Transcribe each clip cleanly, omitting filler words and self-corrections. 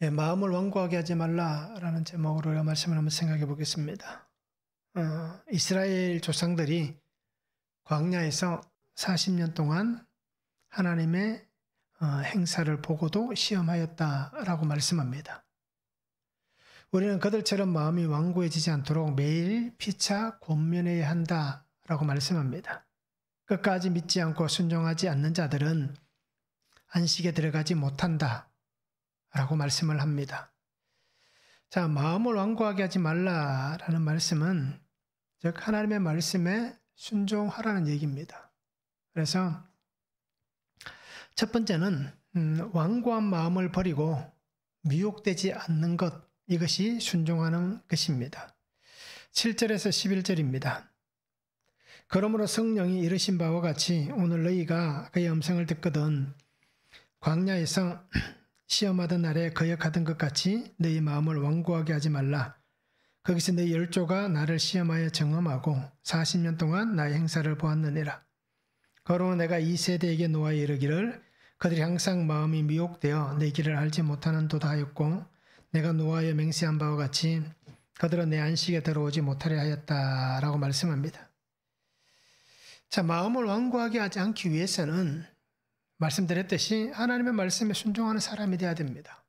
예, 마음을 완고하게 하지 말라라는 제목으로 말씀을 한번 생각해 보겠습니다. 이스라엘 조상들이 광야에서 40년 동안 하나님의 행사를 보고도 시험하였다라고 말씀합니다. 우리는 그들처럼 마음이 완고해지지 않도록 매일 피차 권면해야 한다라고 말씀합니다. 끝까지 믿지 않고 순종하지 않는 자들은 안식에 들어가지 못한다 라고 말씀을 합니다. 자, 마음을 완고하게 하지 말라라는 말씀은 즉 하나님의 말씀에 순종하라는 얘기입니다. 그래서 첫 번째는 완고한 마음을 버리고 미혹되지 않는 것, 이것이 순종하는 것입니다. 7절에서 11절입니다. 그러므로 성령이 이르신 바와 같이 오늘 너희가 그의 음성을 듣거든 광야에서 시험하던 날에 거역하던 것 같이 너희 마음을 완고하게 하지 말라. 거기서 너희 열조가 나를 시험하여 정험하고 40년 동안 나의 행사를 보았느니라. 그러므로 내가 이 세대에게 노하여 이르기를 그들이 항상 마음이 미혹되어 내 길을 알지 못하는 도다 하였고 내가 노하여 맹세한 바와 같이 그들은 내 안식에 들어오지 못하려 하였다라고 말씀합니다. 자, 마음을 완고하게 하지 않기 위해서는 말씀드렸듯이 하나님의 말씀에 순종하는 사람이 되어야 됩니다.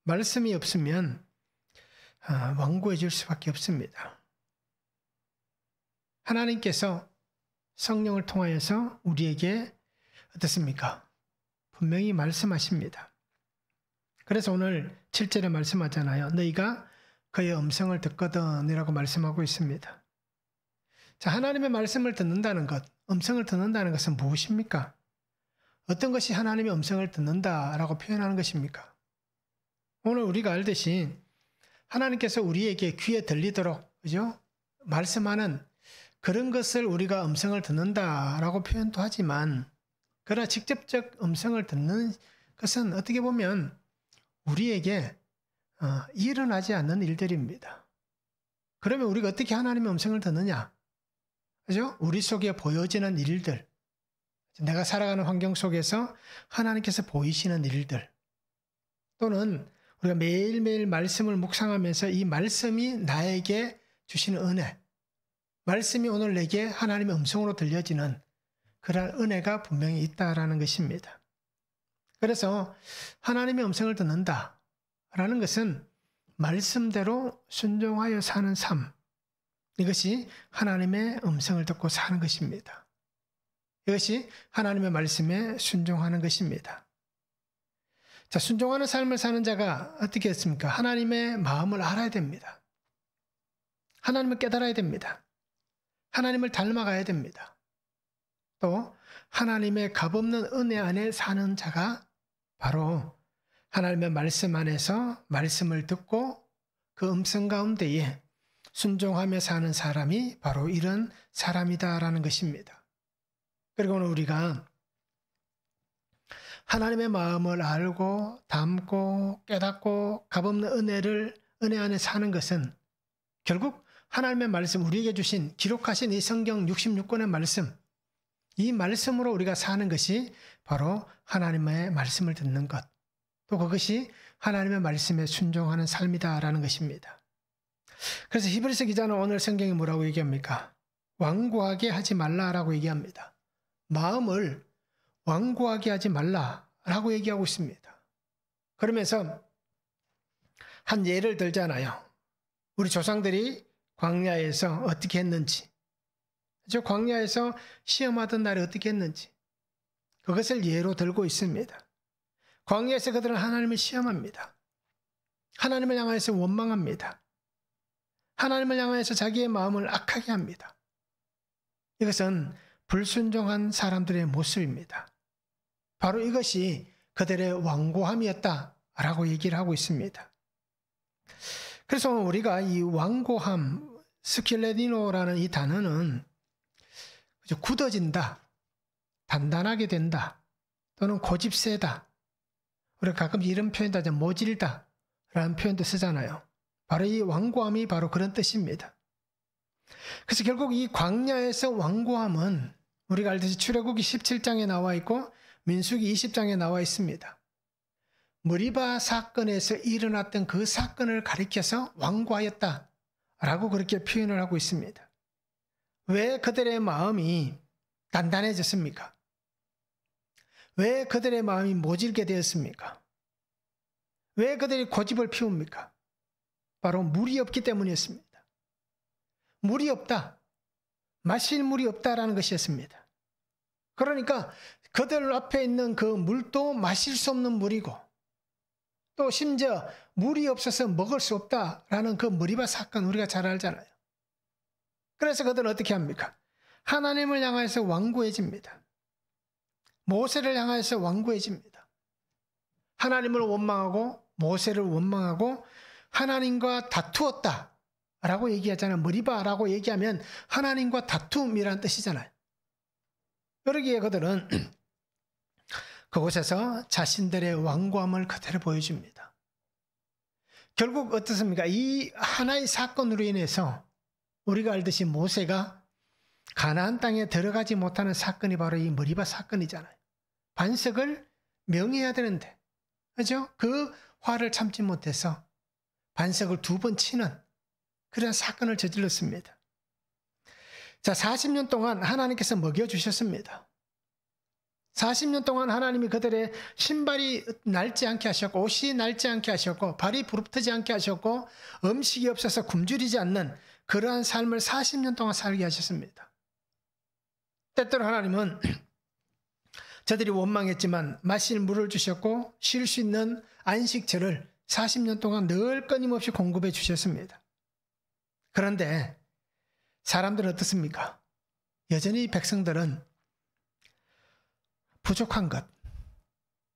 말씀이 없으면 완고해질 수밖에 없습니다. 하나님께서 성령을 통하여서 우리에게 어떻습니까? 분명히 말씀하십니다. 그래서 오늘 7절에 말씀하잖아요. 너희가 그의 음성을 듣거든 이라고 말씀하고 있습니다. 자, 하나님의 말씀을 듣는다는 것, 음성을 듣는다는 것은 무엇입니까? 어떤 것이 하나님의 음성을 듣는다라고 표현하는 것입니까? 오늘 우리가 알듯이 하나님께서 우리에게 귀에 들리도록, 그죠? 말씀하는 그런 것을 우리가 음성을 듣는다라고 표현도 하지만, 그러나 직접적 음성을 듣는 것은 어떻게 보면 우리에게 일어나지 않는 일들입니다. 그러면 우리가 어떻게 하나님의 음성을 듣느냐? 그죠? 우리 속에 보여지는 일들, 내가 살아가는 환경 속에서 하나님께서 보이시는 일들, 또는 우리가 매일매일 말씀을 묵상하면서 이 말씀이 나에게 주시는 은혜, 말씀이 오늘 내게 하나님의 음성으로 들려지는 그런 은혜가 분명히 있다라는 것입니다. 그래서 하나님의 음성을 듣는다라는 것은 말씀대로 순종하여 사는 삶, 이것이 하나님의 음성을 듣고 사는 것입니다. 이것이 하나님의 말씀에 순종하는 것입니다. 자, 순종하는 삶을 사는 자가 어떻게 했습니까? 하나님의 마음을 알아야 됩니다. 하나님을 깨달아야 됩니다. 하나님을 닮아가야 됩니다. 또 하나님의 값없는 은혜 안에 사는 자가 바로 하나님의 말씀 안에서 말씀을 듣고 그 음성 가운데에 순종하며 사는 사람이 바로 이런 사람이다라는 것입니다. 그리고 오늘 우리가 하나님의 마음을 알고 담고 깨닫고 값없는 은혜 안에 사는 것은 결국 하나님의 말씀, 우리에게 주신 기록하신 이 성경 66권의 말씀, 이 말씀으로 우리가 사는 것이 바로 하나님의 말씀을 듣는 것, 또 그것이 하나님의 말씀에 순종하는 삶이다라는 것입니다. 그래서 히브리서 기자는 오늘 성경이 뭐라고 얘기합니까? 완고하게 하지 말라라고 얘기합니다. 마음을 완고하게 하지 말라라고 얘기하고 있습니다. 그러면서 한 예를 들잖아요. 우리 조상들이 광야에서 어떻게 했는지, 저 광야에서 시험하던 날에 어떻게 했는지 그것을 예로 들고 있습니다. 광야에서 그들은 하나님을 시험합니다. 하나님을 향해서 원망합니다. 하나님을 향해서 자기의 마음을 악하게 합니다. 이것은 불순종한 사람들의 모습입니다. 바로 이것이 그들의 완고함이었다라고 얘기를 하고 있습니다. 그래서 우리가 이 완고함, 스킬레디노라는 이 단어는 굳어진다, 단단하게 된다, 또는 고집세다, 우리가 가끔 이런 표현도 하죠. 모질다 라는 표현도 쓰잖아요. 바로 이 완고함이 바로 그런 뜻입니다. 그래서 결국 이 광야에서 완고함은 우리가 알듯이 출애굽기 17장에 나와 있고 민수기 20장에 나와 있습니다. 머리바 사건에서 일어났던 그 사건을 가리켜서 완고하였다라고 그렇게 표현을 하고 있습니다. 왜 그들의 마음이 단단해졌습니까? 왜 그들의 마음이 모질게 되었습니까? 왜 그들이 고집을 피웁니까? 바로 물이 없기 때문이었습니다. 물이 없다. 마실 물이 없다라는 것이었습니다. 그러니까 그들 앞에 있는 그 물도 마실 수 없는 물이고 또 심지어 물이 없어서 먹을 수 없다라는 그 머리바 사건 우리가 잘 알잖아요. 그래서 그들은 어떻게 합니까? 하나님을 향해서 완고해집니다. 모세를 향해서 완고해집니다. 하나님을 원망하고 모세를 원망하고 하나님과 다투었다 라고 얘기하잖아요. 머리바라고 얘기하면 하나님과 다툼이라는 뜻이잖아요. 그러기에 그들은 그곳에서 자신들의 완고함을 그대로 보여줍니다. 결국 어떻습니까? 이 하나의 사건으로 인해서 우리가 알듯이 모세가 가나안 땅에 들어가지 못하는 사건이 바로 이 머리바 사건이잖아요. 반석을 명해야 되는데, 그죠? 그 화를 참지 못해서 반석을 2번 치는 그런 사건을 저질렀습니다. 자, 40년 동안 하나님께서 먹여주셨습니다. 40년 동안 하나님이 그들의 신발이 낡지 않게 하셨고 옷이 낡지 않게 하셨고 발이 부릅뜨지 않게 하셨고 음식이 없어서 굶주리지 않는 그러한 삶을 40년 동안 살게 하셨습니다. 때때로 하나님은 저들이 원망했지만 마실 물을 주셨고 쉴 수 있는 안식처를 40년 동안 늘 끊임없이 공급해 주셨습니다. 그런데 사람들은 어떻습니까? 여전히 백성들은 부족한 것,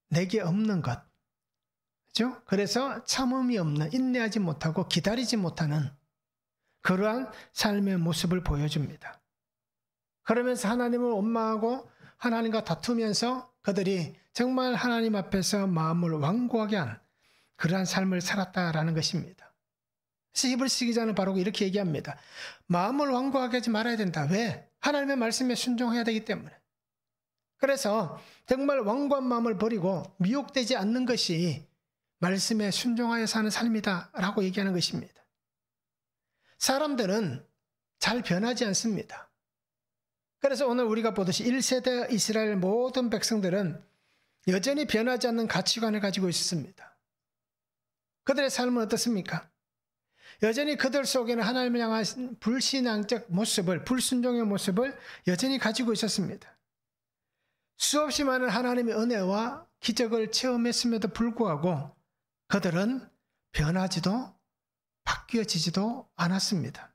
내게 없는 것, 그렇죠? 그래서 참음이 없는, 인내하지 못하고 기다리지 못하는 그러한 삶의 모습을 보여줍니다. 그러면서 하나님을 원망하고 하나님과 다투면서 그들이 정말 하나님 앞에서 마음을 완고하게 한 그러한 삶을 살았다라는 것입니다. 그래서 히브리서 기자는 바로 이렇게 얘기합니다. 마음을 완고하게 하지 말아야 된다. 왜? 하나님의 말씀에 순종해야 되기 때문에. 그래서 정말 완고한 마음을 버리고 미혹되지 않는 것이 말씀에 순종하여 사는 삶이다 라고 얘기하는 것입니다. 사람들은 잘 변하지 않습니다. 그래서 오늘 우리가 보듯이 1세대 이스라엘 모든 백성들은 여전히 변하지 않는 가치관을 가지고 있었습니다. 그들의 삶은 어떻습니까? 여전히 그들 속에는 하나님을 향한 불신앙적 모습을, 불순종의 모습을 여전히 가지고 있었습니다. 수없이 많은 하나님의 은혜와 기적을 체험했음에도 불구하고 그들은 변하지도 바뀌어지지도 않았습니다.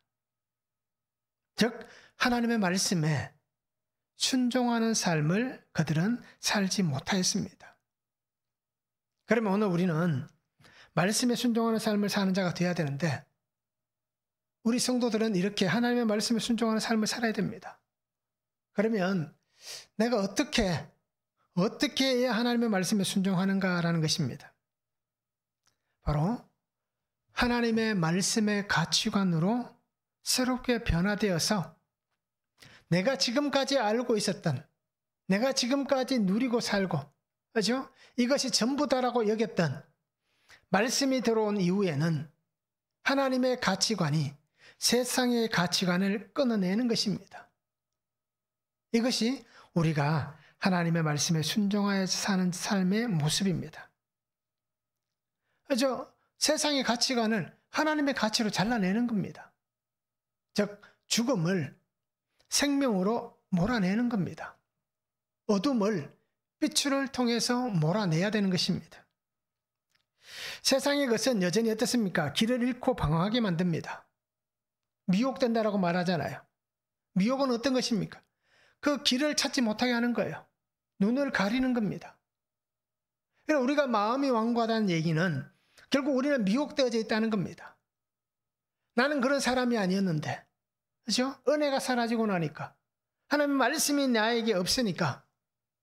즉 하나님의 말씀에 순종하는 삶을 그들은 살지 못하였습니다. 그러면 오늘 우리는 말씀에 순종하는 삶을 사는 자가 되어야 되는데 우리 성도들은 이렇게 하나님의 말씀에 순종하는 삶을 살아야 됩니다. 그러면 내가 어떻게 해야 하나님의 말씀에 순종하는가라는 것입니다. 바로 하나님의 말씀의 가치관으로 새롭게 변화되어서 내가 지금까지 알고 있었던, 내가 지금까지 누리고 살고, 그죠? 이것이 전부다라고 여겼던 말씀이 들어온 이후에는 하나님의 가치관이 세상의 가치관을 끊어내는 것입니다. 이것이 우리가 하나님의 말씀에 순종하여 사는 삶의 모습입니다. 그죠? 세상의 가치관을 하나님의 가치로 잘라내는 겁니다. 즉 죽음을 생명으로 몰아내는 겁니다. 어둠을 빛을 통해서 몰아내야 되는 것입니다. 세상의 것은 여전히 어떻습니까? 길을 잃고 방황하게 만듭니다. 미혹된다라고 말하잖아요. 미혹은 어떤 것입니까? 그 길을 찾지 못하게 하는 거예요. 눈을 가리는 겁니다. 그래서 우리가 마음이 완고하다는 얘기는 결국 우리는 미혹되어져 있다는 겁니다. 나는 그런 사람이 아니었는데, 그렇죠? 은혜가 사라지고 나니까, 하나님의 말씀이 나에게 없으니까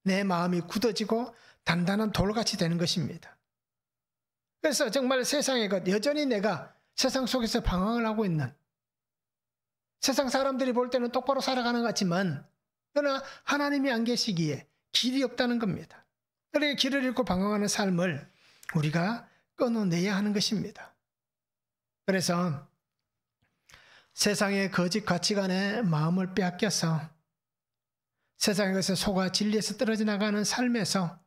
내 마음이 굳어지고 단단한 돌같이 되는 것입니다. 그래서 정말 세상의 것, 여전히 내가 세상 속에서 방황을 하고 있는, 세상 사람들이 볼 때는 똑바로 살아가는 것 같지만 그러나 하나님이 안 계시기에 길이 없다는 겁니다. 그러니까 길을 잃고 방황하는 삶을 우리가 끊어내야 하는 것입니다. 그래서 세상의 거짓 가치관에 마음을 빼앗겨서 세상에서 속아 진리에서 떨어져 나가는 삶에서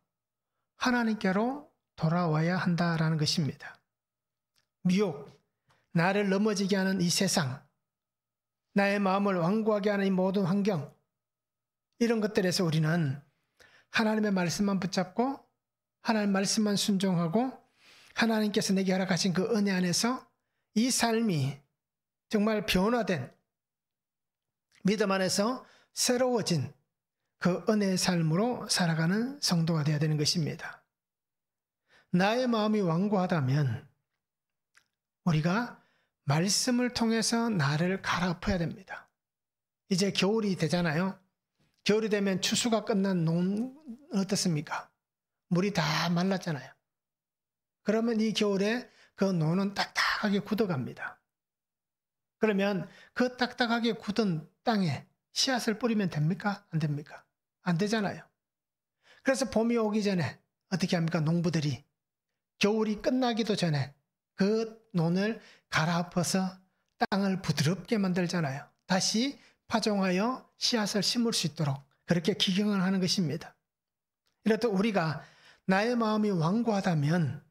하나님께로 돌아와야 한다라는 것입니다. 미혹, 나를 넘어지게 하는 이 세상, 나의 마음을 완고하게 하는 이 모든 환경, 이런 것들에서 우리는 하나님의 말씀만 붙잡고 하나님의 말씀만 순종하고 하나님께서 내게 허락하신 그 은혜 안에서 이 삶이 정말 변화된 믿음 안에서 새로워진 그 은혜의 삶으로 살아가는 성도가 되어야 되는 것입니다. 나의 마음이 완고하다면 우리가 말씀을 통해서 나를 갈아엎어야 됩니다. 이제 겨울이 되잖아요. 겨울이 되면 추수가 끝난 논 어떻습니까? 물이 다 말랐잖아요. 그러면 이 겨울에 그 논은 딱딱하게 굳어갑니다. 그러면 그 딱딱하게 굳은 땅에 씨앗을 뿌리면 됩니까? 안 됩니까? 안 되잖아요. 그래서 봄이 오기 전에 어떻게 합니까? 농부들이 겨울이 끝나기도 전에 그 논을 갈아엎어서 땅을 부드럽게 만들잖아요. 다시 파종하여 씨앗을 심을 수 있도록 그렇게 기경을 하는 것입니다. 이렇듯 우리가 나의 마음이 완고하다면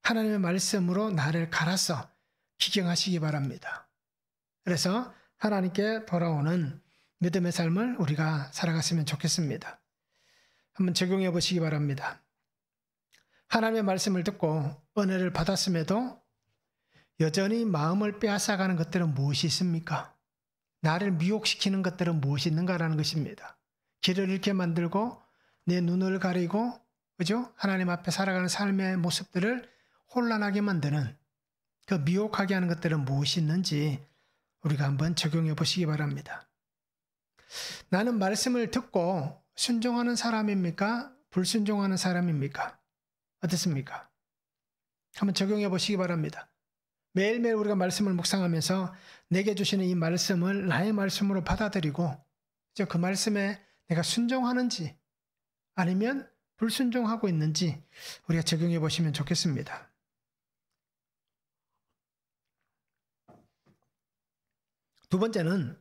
하나님의 말씀으로 나를 갈아서 기경하시기 바랍니다. 그래서 하나님께 돌아오는 믿음의 삶을 우리가 살아갔으면 좋겠습니다. 한번 적용해 보시기 바랍니다. 하나님의 말씀을 듣고 은혜를 받았음에도 여전히 마음을 빼앗아가는 것들은 무엇이 있습니까? 나를 미혹시키는 것들은 무엇이 있는가라는 것입니다. 길을 잃게 만들고 내 눈을 가리고 그죠? 하나님 앞에 살아가는 삶의 모습들을 혼란하게 만드는 그 미혹하게 하는 것들은 무엇이 있는지 우리가 한번 적용해 보시기 바랍니다. 나는 말씀을 듣고 순종하는 사람입니까? 불순종하는 사람입니까? 어떻습니까? 한번 적용해 보시기 바랍니다. 매일매일 우리가 말씀을 묵상하면서 내게 주시는 이 말씀을 나의 말씀으로 받아들이고 그 말씀에 내가 순종하는지 아니면 불순종하고 있는지 우리가 적용해 보시면 좋겠습니다. 두 번째는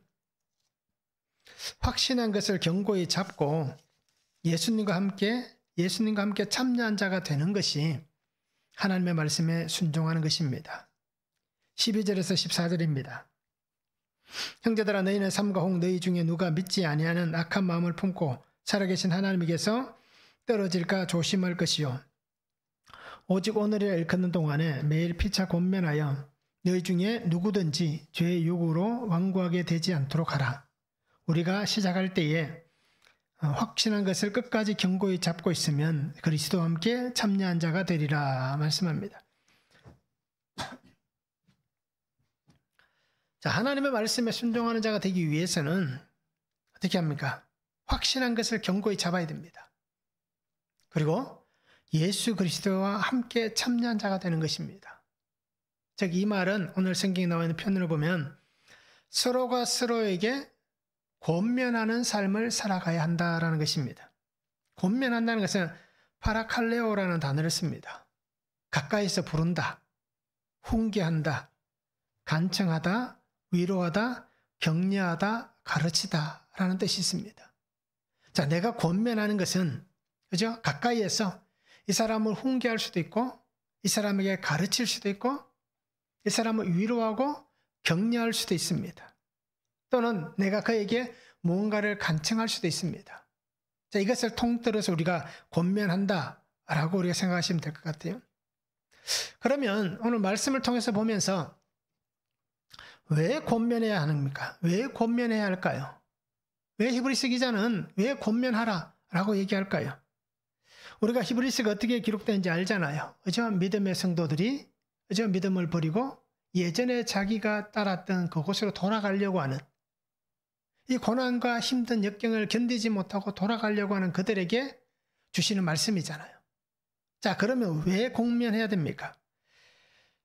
확신한 것을 견고히 잡고 예수님과 함께 참여한 자가 되는 것이 하나님의 말씀에 순종하는 것입니다. 12절에서 14절입니다. 형제들아 너희는 삼가 혹 너희 중에 누가 믿지 아니하는 악한 마음을 품고 살아계신 하나님에게서 떨어질까 조심할 것이요 오직 오늘이라 일컫는 동안에 매일 피차 권면하여 너희 중에 누구든지 죄의 유혹으로 완고하게 되지 않도록 하라. 우리가 시작할 때에 확신한 것을 끝까지 견고히 잡고 있으면 그리스도와 함께 참여한 자가 되리라 말씀합니다. 자, 하나님의 말씀에 순종하는 자가 되기 위해서는 어떻게 합니까? 확신한 것을 견고히 잡아야 됩니다. 그리고 예수 그리스도와 함께 참여한 자가 되는 것입니다. 즉, 이 말은 오늘 성경에 나와 있는 표현으로 보면 서로가 서로에게 권면하는 삶을 살아가야 한다라는 것입니다. 권면한다는 것은 파라칼레오라는 단어를 씁니다. 가까이서 부른다, 훈계한다, 간청하다, 위로하다, 격려하다, 가르치다 라는 뜻이 있습니다. 자, 내가 권면하는 것은 그죠? 가까이에서 이 사람을 훈계할 수도 있고 이 사람에게 가르칠 수도 있고 이 사람을 위로하고 격려할 수도 있습니다. 또는 내가 그에게 무언가를 간청할 수도 있습니다. 자, 이것을 통틀어서 우리가 권면한다라고 우리가 생각하시면 될 것 같아요. 그러면 오늘 말씀을 통해서 보면서 왜 권면해야 합니까? 왜 권면해야 할까요? 왜 히브리서 기자는 왜 권면하라라고 얘기할까요? 우리가 히브리서가 어떻게 기록되는지 알잖아요. 그죠? 믿음의 성도들이 그죠? 믿음을 버리고 예전에 자기가 따랐던 그곳으로 돌아가려고 하는 이 고난과 힘든 역경을 견디지 못하고 돌아가려고 하는 그들에게 주시는 말씀이잖아요. 자, 그러면 왜 권면해야 됩니까?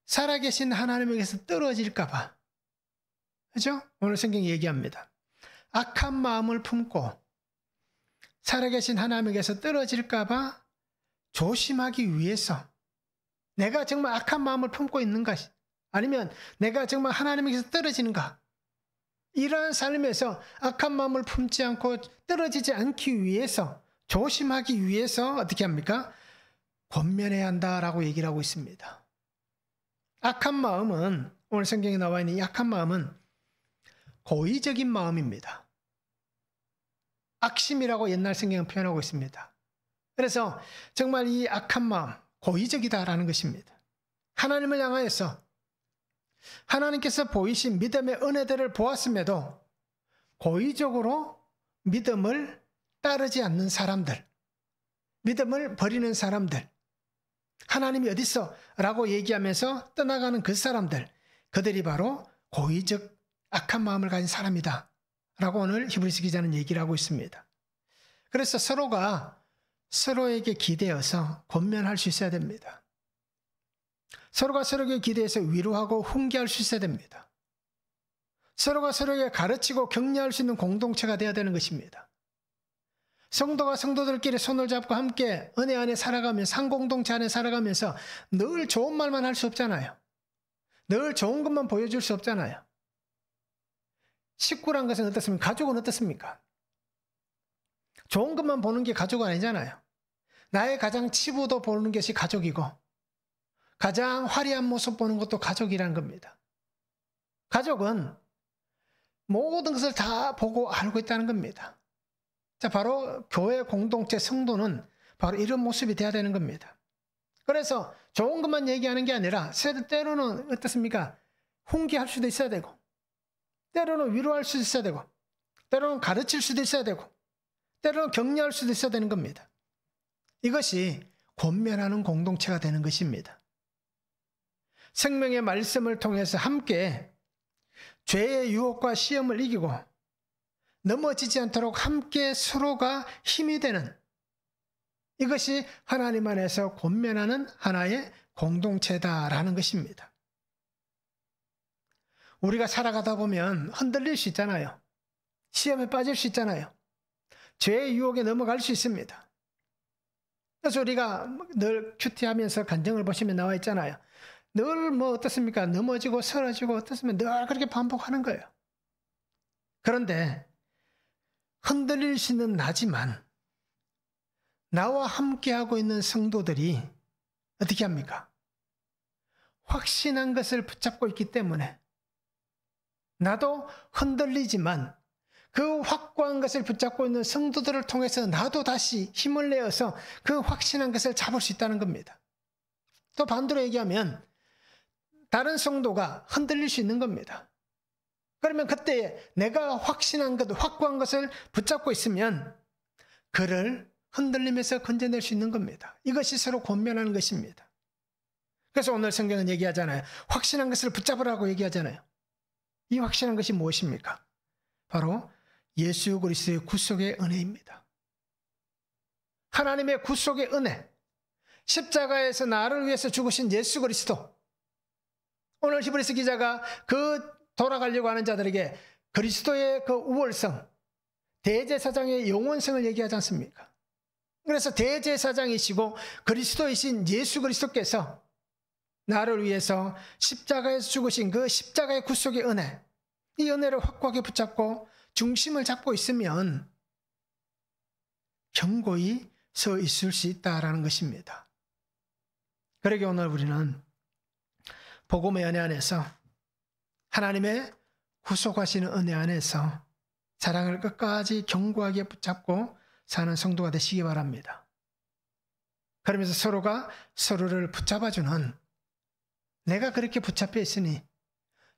살아계신 하나님에게서 떨어질까 봐. 그죠? 오늘 성경이 얘기합니다. 악한 마음을 품고 살아계신 하나님에게서 떨어질까 봐 조심하기 위해서 내가 정말 악한 마음을 품고 있는가? 아니면 내가 정말 하나님에게서 떨어지는가? 이러한 삶에서 악한 마음을 품지 않고 떨어지지 않기 위해서, 조심하기 위해서 어떻게 합니까? 권면해야 한다라고 얘기를 하고 있습니다. 악한 마음은, 오늘 성경에 나와 있는 이 악한 마음은 고의적인 마음입니다. 악심이라고 옛날 성경은 표현하고 있습니다. 그래서 정말 이 악한 마음, 고의적이다라는 것입니다. 하나님을 향하여서 하나님께서 보이신 믿음의 은혜들을 보았음에도 고의적으로 믿음을 따르지 않는 사람들, 믿음을 버리는 사람들, 하나님이 어디 있어? 라고 얘기하면서 떠나가는 그 사람들, 그들이 바로 고의적 악한 마음을 가진 사람이다 라고 오늘 히브리서 기자는 얘기를 하고 있습니다. 그래서 서로가 서로에게 기대어서 권면할 수 있어야 됩니다. 서로가 서로에게 기대해서 위로하고 훈계할 수 있어야 됩니다. 서로가 서로에게 가르치고 격려할 수 있는 공동체가 되어야 되는 것입니다. 성도가 성도들끼리 손을 잡고 함께 은혜 안에 살아가면서, 한 공동체 안에 살아가면서 늘 좋은 말만 할 수 없잖아요. 늘 좋은 것만 보여줄 수 없잖아요. 식구란 것은 어떻습니까? 가족은 어떻습니까? 좋은 것만 보는 게 가족은 아니잖아요. 나의 가장 치부도 보는 것이 가족이고, 가장 화려한 모습 보는 것도 가족이라는 겁니다. 가족은 모든 것을 다 보고 알고 있다는 겁니다. 자, 바로 교회 공동체 성도는 바로 이런 모습이 돼야 되는 겁니다. 그래서 좋은 것만 얘기하는 게 아니라 때로는 어떻습니까? 훈계할 수도 있어야 되고, 때로는 위로할 수도 있어야 되고, 때로는 가르칠 수도 있어야 되고, 때로는 격려할 수도 있어야 되는 겁니다. 이것이 권면하는 공동체가 되는 것입니다. 생명의 말씀을 통해서 함께 죄의 유혹과 시험을 이기고 넘어지지 않도록 함께 서로가 힘이 되는, 이것이 하나님 안에서 권면하는 하나의 공동체다라는 것입니다. 우리가 살아가다 보면 흔들릴 수 있잖아요. 시험에 빠질 수 있잖아요. 죄의 유혹에 넘어갈 수 있습니다. 그래서 우리가 늘 큐티하면서 간증을 보시면 나와 있잖아요. 늘 어떻습니까? 넘어지고 쓰러지고 어떻습니까? 늘 그렇게 반복하는 거예요. 그런데 흔들릴 수는 나지만 나와 함께하고 있는 성도들이 어떻게 합니까? 확신한 것을 붙잡고 있기 때문에 나도 흔들리지만 그 확고한 것을 붙잡고 있는 성도들을 통해서 나도 다시 힘을 내어서 그 확신한 것을 잡을 수 있다는 겁니다. 또 반대로 얘기하면 다른 성도가 흔들릴 수 있는 겁니다. 그러면 그때 내가 확신한 것, 확고한 것을 붙잡고 있으면 그를 흔들리면서 건져낼 수 있는 겁니다. 이것이 서로 권면하는 것입니다. 그래서 오늘 성경은 얘기하잖아요. 확신한 것을 붙잡으라고 얘기하잖아요. 이 확신한 것이 무엇입니까? 바로 예수 그리스도의 구속의 은혜입니다. 하나님의 구속의 은혜, 십자가에서 나를 위해서 죽으신 예수 그리스도. 오늘 히브리서 기자가 그 돌아가려고 하는 자들에게 그리스도의 그 우월성, 대제사장의 영원성을 얘기하지 않습니까? 그래서 대제사장이시고 그리스도이신 예수 그리스도께서 나를 위해서 십자가에서 죽으신 그 십자가의 구속의 은혜, 이 은혜를 확고하게 붙잡고 중심을 잡고 있으면 견고히 서 있을 수 있다라는 것입니다. 그러게 오늘 우리는 복음의 은혜 안에서, 하나님의 구속하시는 은혜 안에서 사랑을 끝까지 견고하게 붙잡고 사는 성도가 되시기 바랍니다. 그러면서 서로가 서로를 붙잡아주는, 내가 그렇게 붙잡혀 있으니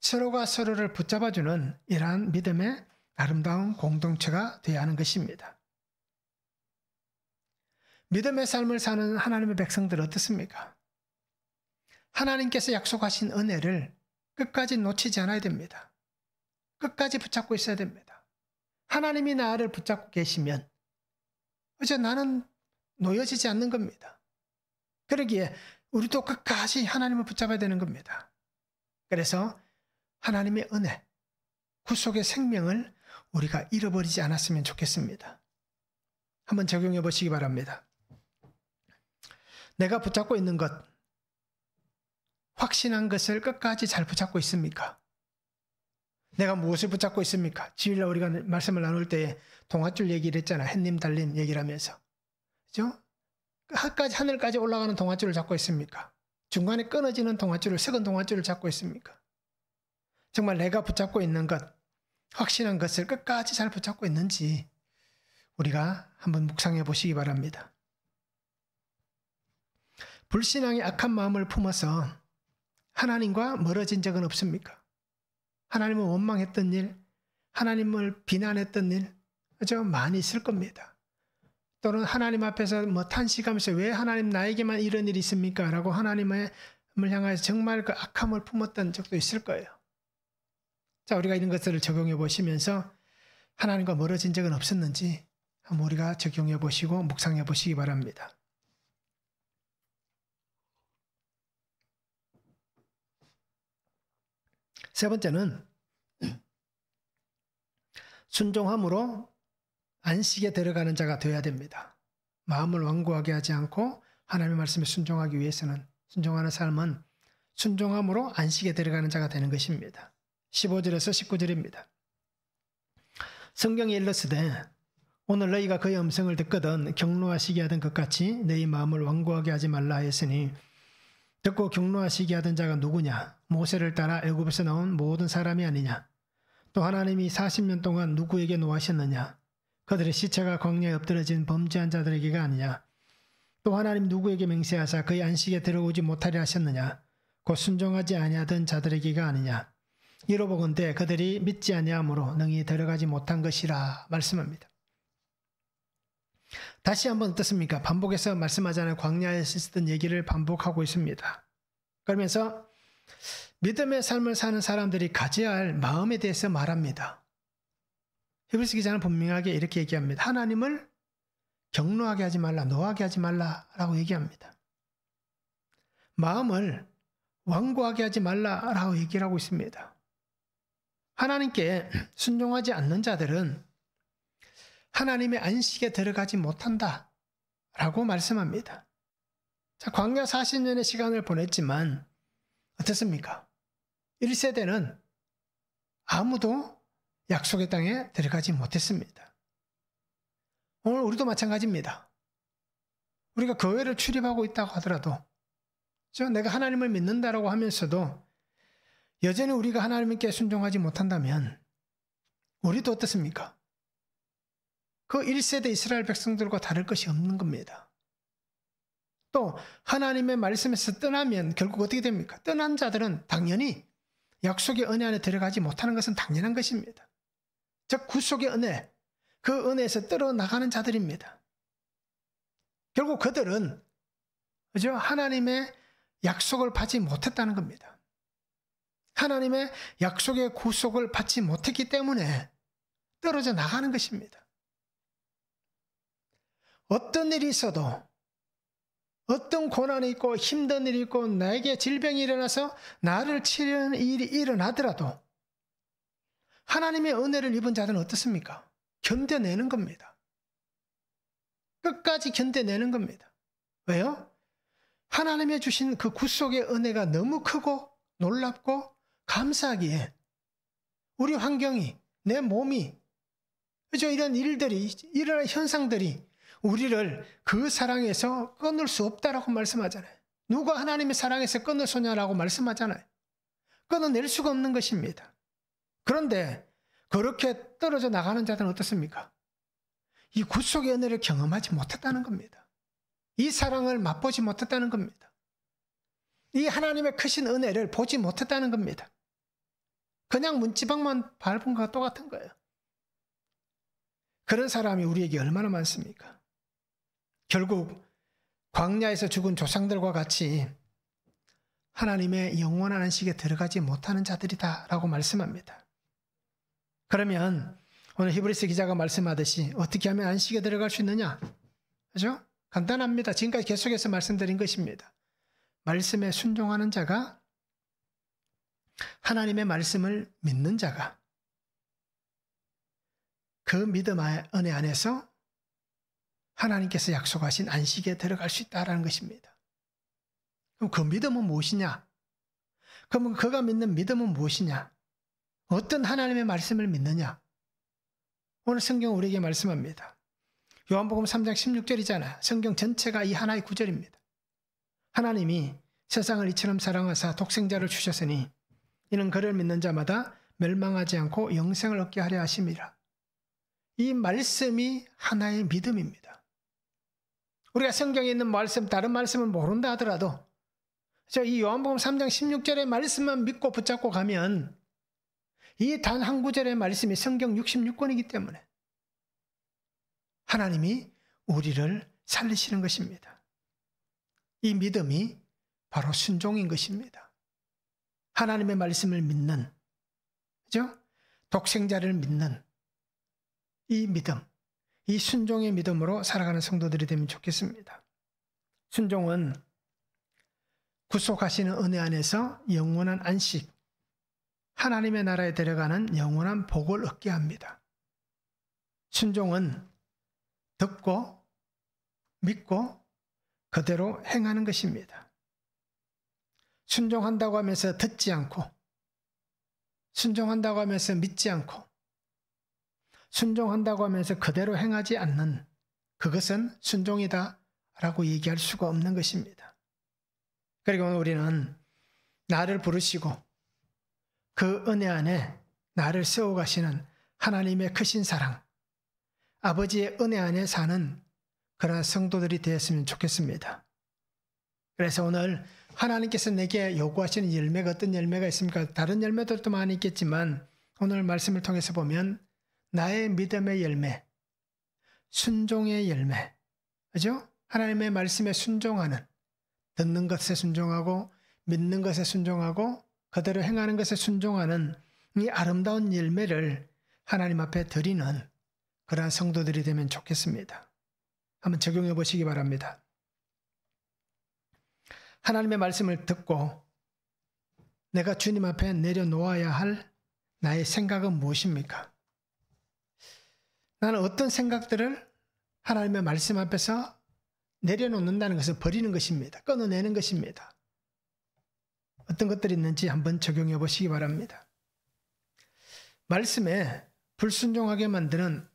서로가 서로를 붙잡아주는 이러한 믿음의 아름다운 공동체가 되어야 하는 것입니다. 믿음의 삶을 사는 하나님의 백성들 어떻습니까? 하나님께서 약속하신 은혜를 끝까지 놓치지 않아야 됩니다. 끝까지 붙잡고 있어야 됩니다. 하나님이 나를 붙잡고 계시면 어째 나는 놓여지지 않는 겁니다. 그러기에 우리도 끝까지 하나님을 붙잡아야 되는 겁니다. 그래서 하나님의 은혜, 구속의 생명을 우리가 잃어버리지 않았으면 좋겠습니다. 한번 적용해 보시기 바랍니다. 내가 붙잡고 있는 것, 확신한 것을 끝까지 잘 붙잡고 있습니까? 내가 무엇을 붙잡고 있습니까? 주일날 우리가 말씀을 나눌 때 동아줄 얘기를 했잖아. 햇님 달린 얘기를 하면서. 그죠? 하늘까지 올라가는 동아줄을 잡고 있습니까? 중간에 끊어지는 동아줄을, 썩은 동아줄을 잡고 있습니까? 정말 내가 붙잡고 있는 것, 확신한 것을 끝까지 잘 붙잡고 있는지 우리가 한번 묵상해 보시기 바랍니다. 불신앙의 악한 마음을 품어서 하나님과 멀어진 적은 없습니까? 하나님을 원망했던 일, 하나님을 비난했던 일, 그죠? 많이 있을 겁니다. 또는 하나님 앞에서 탄식하면서 왜 하나님 나에게만 이런 일이 있습니까? 라고 하나님을 향하여서 정말 그 악함을 품었던 적도 있을 거예요. 자, 우리가 이런 것들을 적용해 보시면서 하나님과 멀어진 적은 없었는지 한번 우리가 적용해 보시고 묵상해 보시기 바랍니다. 세 번째는 순종함으로 안식에 들어가는 자가 되어야 됩니다. 마음을 완고하게 하지 않고 하나님의 말씀에 순종하기 위해서는, 순종하는 삶은 순종함으로 안식에 들어가는 자가 되는 것입니다. 15절에서 19절입니다. 성경에 일렀으되 오늘 너희가 그의 음성을 듣거든 경노하시게 하던 것 같이 너희 마음을 완고하게 하지 말라 하였으니 듣고 경노하시게 하던 자가 누구냐? 모세를 따라 애굽에서 나온 모든 사람이 아니냐? 또 하나님이 40년 동안 누구에게 노하셨느냐? 그들의 시체가 광야에 엎드러진 범죄한 자들에게가 아니냐? 또 하나님 누구에게 맹세하사 그의 안식에 들어오지 못하려 하셨느냐? 곧 순종하지 아니하던 자들에게가 아니냐? 이로보건대 그들이 믿지 아니하므로 능히 들어가지 못한 것이라 말씀합니다. 다시 한번 어떻습니까? 반복해서 말씀하자는 광야에서 있었던 얘기를 반복하고 있습니다. 그러면서 믿음의 삶을 사는 사람들이 가져야 할 마음에 대해서 말합니다. 히브리서 기자는 분명하게 이렇게 얘기합니다. 하나님을 경노하게 하지 말라, 노하게 하지 말라라고 얘기합니다. 마음을 완고하게 하지 말라라고 얘기를 하고 있습니다. 하나님께 순종하지 않는 자들은 하나님의 안식에 들어가지 못한다라고 말씀합니다. 자, 광야 40년의 시간을 보냈지만 어떻습니까? 1세대는 아무도 약속의 땅에 들어가지 못했습니다. 오늘 우리도 마찬가지입니다. 우리가 교회를 출입하고 있다고 하더라도 내가 하나님을 믿는다라고 하면서도 여전히 우리가 하나님께 순종하지 못한다면 우리도 어떻습니까? 그 1세대 이스라엘 백성들과 다를 것이 없는 겁니다. 또 하나님의 말씀에서 떠나면 결국 어떻게 됩니까? 떠난 자들은 당연히 약속의 은혜 안에 들어가지 못하는 것은 당연한 것입니다. 즉 구속의 은혜, 그 은혜에서 떨어나가는 자들입니다. 결국 그들은 그죠? 하나님의 약속을 받지 못했다는 겁니다. 하나님의 약속의 구속을 받지 못했기 때문에 떨어져 나가는 것입니다. 어떤 일이 있어도, 어떤 고난이 있고 힘든 일이 있고 나에게 질병이 일어나서 나를 치려는 일이 일어나더라도 하나님의 은혜를 입은 자들은 어떻습니까? 견뎌내는 겁니다. 끝까지 견뎌내는 겁니다. 왜요? 하나님의 주신 그 구속의 은혜가 너무 크고 놀랍고 감사하기에 우리 환경이, 내 몸이, 그죠? 이런 일들이, 이런 현상들이 우리를 그 사랑에서 끊을 수 없다라고 말씀하잖아요. 누가 하나님의 사랑에서 끊을 수냐라고 말씀하잖아요. 끊어낼 수가 없는 것입니다. 그런데 그렇게 떨어져 나가는 자들은 어떻습니까? 이 구속의 은혜를 경험하지 못했다는 겁니다. 이 사랑을 맛보지 못했다는 겁니다. 이 하나님의 크신 은혜를 보지 못했다는 겁니다. 그냥 문지방만 밟은 것과 똑같은 거예요. 그런 사람이 우리에게 얼마나 많습니까? 결국 광야에서 죽은 조상들과 같이 하나님의 영원한 안식에 들어가지 못하는 자들이다라고 말씀합니다. 그러면 오늘 히브리서 기자가 말씀하듯이 어떻게 하면 안식에 들어갈 수 있느냐? 그죠? 간단합니다. 지금까지 계속해서 말씀드린 것입니다. 말씀에 순종하는 자가, 하나님의 말씀을 믿는 자가 그 믿음 은혜 안에서 하나님께서 약속하신 안식에 들어갈 수 있다는 것입니다. 그럼 그 믿음은 무엇이냐? 그러면 그가 믿는 믿음은 무엇이냐? 어떤 하나님의 말씀을 믿느냐? 오늘 성경 우리에게 말씀합니다. 요한복음 3장 16절이잖아요. 성경 전체가 이 하나의 구절입니다. 하나님이 세상을 이처럼 사랑하사 독생자를 주셨으니 이는 그를 믿는 자마다 멸망하지 않고 영생을 얻게 하려 하심이라. 이 말씀이 하나의 믿음입니다. 우리가 성경에 있는 말씀, 다른 말씀을 모른다 하더라도 이 요한복음 3장 16절의 말씀만 믿고 붙잡고 가면 이 단 한 구절의 말씀이 성경 66권이기 때문에 하나님이 우리를 살리시는 것입니다. 이 믿음이 바로 순종인 것입니다. 하나님의 말씀을 믿는, 그죠? 독생자를 믿는 이 믿음, 이 순종의 믿음으로 살아가는 성도들이 되면 좋겠습니다. 순종은 구속하시는 은혜 안에서 영원한 안식, 하나님의 나라에 데려가는 영원한 복을 얻게 합니다. 순종은 듣고 믿고 그대로 행하는 것입니다. 순종한다고 하면서 듣지 않고, 순종한다고 하면서 믿지 않고, 순종한다고 하면서 그대로 행하지 않는 그것은 순종이다라고 얘기할 수가 없는 것입니다. 그리고 우리는 나를 부르시고 그 은혜 안에 나를 세워가시는 하나님의 크신 사랑, 아버지의 은혜 안에 사는 그런 성도들이 되었으면 좋겠습니다. 그래서 오늘 하나님께서 내게 요구하시는 열매가 어떤 열매가 있습니까? 다른 열매들도 많이 있겠지만 오늘 말씀을 통해서 보면 나의 믿음의 열매, 순종의 열매, 그죠? 하나님의 말씀에 순종하는, 듣는 것에 순종하고 믿는 것에 순종하고 그대로 행하는 것에 순종하는 이 아름다운 열매를 하나님 앞에 드리는 그러한 성도들이 되면 좋겠습니다. 한번 적용해 보시기 바랍니다. 하나님의 말씀을 듣고 내가 주님 앞에 내려놓아야 할 나의 생각은 무엇입니까? 나는 어떤 생각들을 하나님의 말씀 앞에서 내려놓는다는 것을 버리는 것입니다. 끊어내는 것입니다. 어떤 것들이 있는지 한번 적용해 보시기 바랍니다. 말씀에 불순종하게 만드는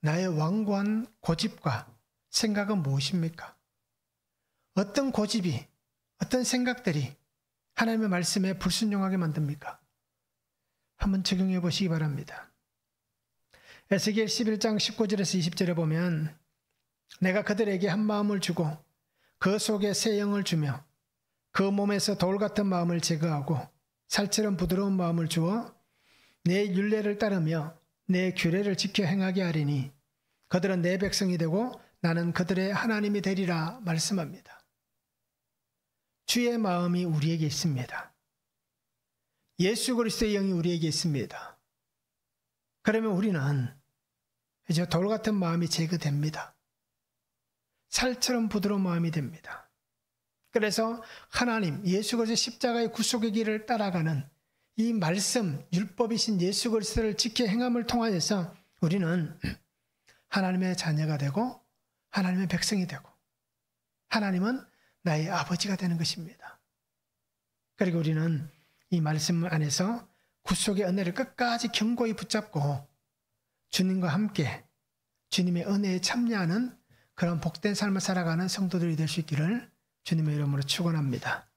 나의 완고한 고집과 생각은 무엇입니까? 어떤 고집이, 어떤 생각들이 하나님의 말씀에 불순종하게 만듭니까? 한번 적용해 보시기 바랍니다. 에스겔 11장 19절에서 20절에 보면 내가 그들에게 한 마음을 주고 그 속에 새 영을 주며 그 몸에서 돌 같은 마음을 제거하고 살처럼 부드러운 마음을 주어 내 율례를 따르며 내 규례를 지켜 행하게 하리니 그들은 내 백성이 되고 나는 그들의 하나님이 되리라 말씀합니다. 주의 마음이 우리에게 있습니다. 예수 그리스도의 영이 우리에게 있습니다. 그러면 우리는 이제 돌 같은 마음이 제거됩니다. 살처럼 부드러운 마음이 됩니다. 그래서 하나님, 예수 그리스도 십자가의 구속의 길을 따라가는 이 말씀, 율법이신 예수 그리스도를 지켜 행함을 통하여서 우리는 하나님의 자녀가 되고 하나님의 백성이 되고 하나님은 나의 아버지가 되는 것입니다. 그리고 우리는 이 말씀 안에서 구속의 은혜를 끝까지 견고히 붙잡고 주님과 함께 주님의 은혜에 참여하는 그런 복된 삶을 살아가는 성도들이 될 수 있기를 주님의 이름으로 축원합니다.